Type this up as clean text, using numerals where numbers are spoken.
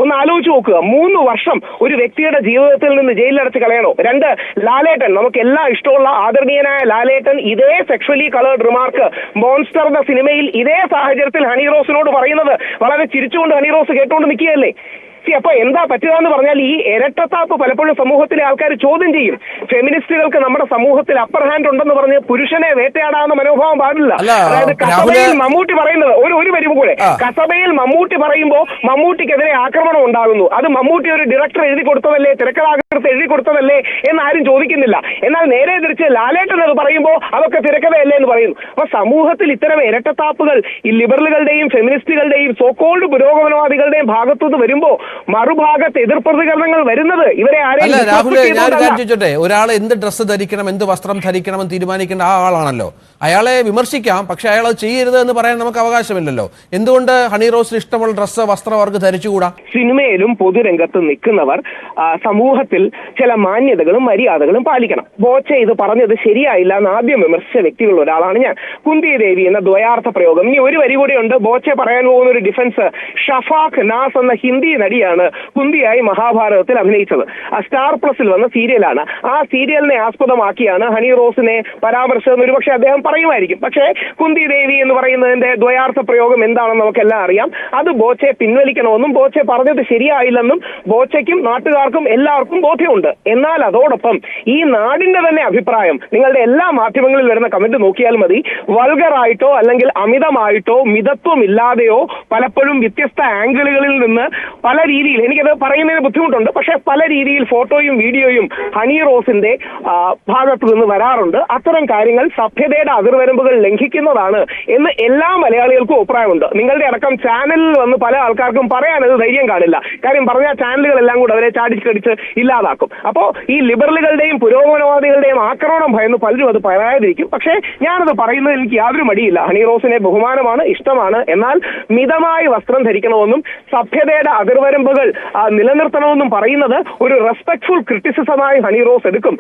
ഒന്ന് ആലോചിച്ച് നോക്കുക. 3 വർഷം ഒരു വ്യക്തിയുടെ ജീവിതത്തിൽ നിന്ന് ജയിലിലടച്ച് കളയണോ? 2, ലാലേട്ടൻ, നമുക്ക് എല്ലാം ഇഷ്ടമുള്ള ആദരണീയനായ ലാലേട്ടൻ ഇതേ സെക്ഷലി കളേർഡ് റിമാർക്ക് മോൺസ്റ്റർ എന്ന സിനിമയിൽ ഇതേ സാഹചര്യത്തിൽ ഹണി റോസിനോട് പറയുന്നത് വളരെ ചിരിച്ചുകൊണ്ട് ഹണി റോസ് കേട്ടുകൊണ്ട് നിൽക്കുകയല്ലേ? അപ്പൊ എന്താ പറ്റുക എന്ന് പറഞ്ഞാൽ ഈ ഇരട്ടത്താപ്പ് പലപ്പോഴും സമൂഹത്തിലെ ആൾക്കാർ ചോദ്യം ചെയ്യും. ഫെമിനിസ്റ്റുകൾക്ക് നമ്മുടെ സമൂഹത്തിൽ അപ്പർ ഹാൻഡ് ഉണ്ടെന്ന് പറഞ്ഞ് പുരുഷനെ വേട്ടയാടാവുന്ന മനോഭാവം പാടില്ല. അതായത് കസബയിൽ മമ്മൂട്ടി പറയുന്നത് ഒരു വരി കൂടെ, കസബയിൽ മമ്മൂട്ടി പറയുമ്പോൾ മമ്മൂട്ടിക്കെതിരെ ആക്രമണം ഉണ്ടാകുന്നു. അത് മമ്മൂട്ടി ഒരു ഡയറക്ടർ എഴുതി കൊടുത്തതല്ലേ, തിരക്കഥാകൃത്ത് എഴുതി കൊടുത്തതല്ലേ എന്നാരും ചോദിക്കുന്നില്ല. എന്നാൽ നേരെ തിരിച്ച് ലാലേട്ടൻ അത് പറയുമ്പോൾ അതൊക്കെ തിരക്കഥയല്ലേ എന്ന് പറയുന്നു. അപ്പൊ സമൂഹത്തിൽ ഇത്തരം ഇരട്ടത്താപ്പുകൾ ഈ ലിബറലുകളുടെയും ഫെമിനിസ്റ്റുകളുടെയും സോക്കോൾഡ് പുരോഗമനവാദികളുടെയും ഭാഗത്തുനിന്ന് വരുമ്പോൾ മറുഭാഗത്ത് എതിർപ്രതികരണങ്ങൾ വരുന്നത് ഇവരെ ചോദിച്ചോട്ടെ, ഒരാൾ എന്ത് ഡ്രസ്സ് ധരിക്കണം, എന്ത് വസ്ത്രം ധരിക്കണമെന്ന് തീരുമാനിക്കേണ്ട ആ ആളാണല്ലോ. അയാളെ വിമർശിക്കാം, പക്ഷെ അയാൾ അത് ചെയ്യരുത് എന്ന് പറയാൻ നമുക്ക് അവകാശമില്ലല്ലോ. എന്തുകൊണ്ട് ഹണി റോസിന് ഇഷ്ടമുള്ള ഡ്രസ്സ്, വസ്ത്രം അവർക്ക് ധരിച്ചുകൂടാ? സിനിമയിലും പൊതുരംഗത്ത് നിൽക്കുന്നവർ സമൂഹത്തിൽ ചില മാന്യതകളും മര്യാദകളും പാലിക്കണം. ബോച്ച ഇത് പറഞ്ഞത് ശരിയായില്ല എന്ന് ആദ്യം വിമർശിച്ച വ്യക്തികളിൽ ഒരാളാണ് ഞാൻ. കുന്തി ദേവി എന്ന ദ്വയാർത്ഥ പ്രയോഗം. ഇനി ഒരു വരി കൂടെയുണ്ട്. ബോച്ച പറയാൻ പോകുന്ന ഒരു ഡിഫൻസ്. ഷഫാഖ് നാസ് എന്ന ഹിന്ദി നടിയാണ് കുന്തിയായി മഹാഭാരതത്തിൽ അഭിനയിച്ചത്. സ്റ്റാർ പ്ലസിൽ വന്ന സീരിയലാണ്. ആ സീരിയലിനെ ആസ്പദമാക്കിയാണ് ഹണി റോസിനെ പരാമർശം. ഒരുപക്ഷെ അദ്ദേഹം പറയുമായിരിക്കും. പക്ഷേ കുന്തി ദേവി എന്ന് പറയുന്നതിന്റെ ദ്വയാർത്ഥ പ്രയോഗം എന്താണെന്ന് നമുക്കെല്ലാം അറിയാം. അത് ബോച്ചെ പിൻവലിക്കണമെന്നും ബോച്ചെ പറഞ്ഞത് ശരിയായില്ലെന്നും ബോച്ചയ്ക്കും നാട്ടുകാർക്കും എല്ലാവർക്കും ബോധ്യമുണ്ട്. എന്നാൽ അതോടൊപ്പം ഈ നാടിന്റെ തന്നെ അഭിപ്രായം, നിങ്ങളുടെ എല്ലാ മാധ്യമങ്ങളിൽ വരുന്ന കമന്റ് നോക്കിയാൽ മതി, വൾഗറായിട്ടോ അല്ലെങ്കിൽ അമിതമായിട്ടോ മിതത്വമില്ലാതെയോ പലപ്പോഴും വ്യത്യസ്ത ആംഗിളുകളിൽ നിന്ന് പല രീതിയിൽ, എനിക്കത് പറയുന്നതിന് ബുദ്ധിമുട്ടുണ്ട്, പക്ഷെ പല രീതിയിൽ ഫോട്ടോയും വീഡിയോയും ഹണി റോസിന്റെ ഭാഗത്തു നിന്ന് വരാറുണ്ട്. അത്തരം കാര്യങ്ങൾ സഭ്യതയുടെ അതിർവരമ്പുകൾ ലംഘിക്കുന്നതാണ് എന്ന് എല്ലാ മലയാളികൾക്കും അഭിപ്രായമുണ്ട്. നിങ്ങളുടെ അടക്കം ചാനലിൽ വന്ന് പല ആൾക്കാർക്കും പറയാനത് ധൈര്യം കാണില്ല. കാര്യം പറഞ്ഞാൽ ചാനലുകളെല്ലാം കൂടെ അവരെ ചാടിക്കടിച്ച് ഇല്ലാതാക്കും. അപ്പോൾ ഈ ലിബറലുകളുടെയും പുരോഗമനവാദികളുടെയും ആക്രമണം ഭയന്ന് പലരും അത് പറയാതിരിക്കും. പക്ഷേ ഞാനത് പറയുന്നതിൽ എനിക്ക് യാതൊരു മടിയില്ല. ഹണി റോസിനെ ബഹുമാനമാണ്, ഇഷ്ടമാണ്. എന്നാൽ മിതമായി വസ്ത്രം ധരിക്കണമെന്നും സഭ്യതയുടെ അതിർവരമ്പുകൾ നിലനിർത്തണമെന്നും പറയുന്നത് ഒരു റെസ്പെക്ട്ഫുൾ ക്രിറ്റിസിസമായി ഹണി റോസ് എടുക്കും.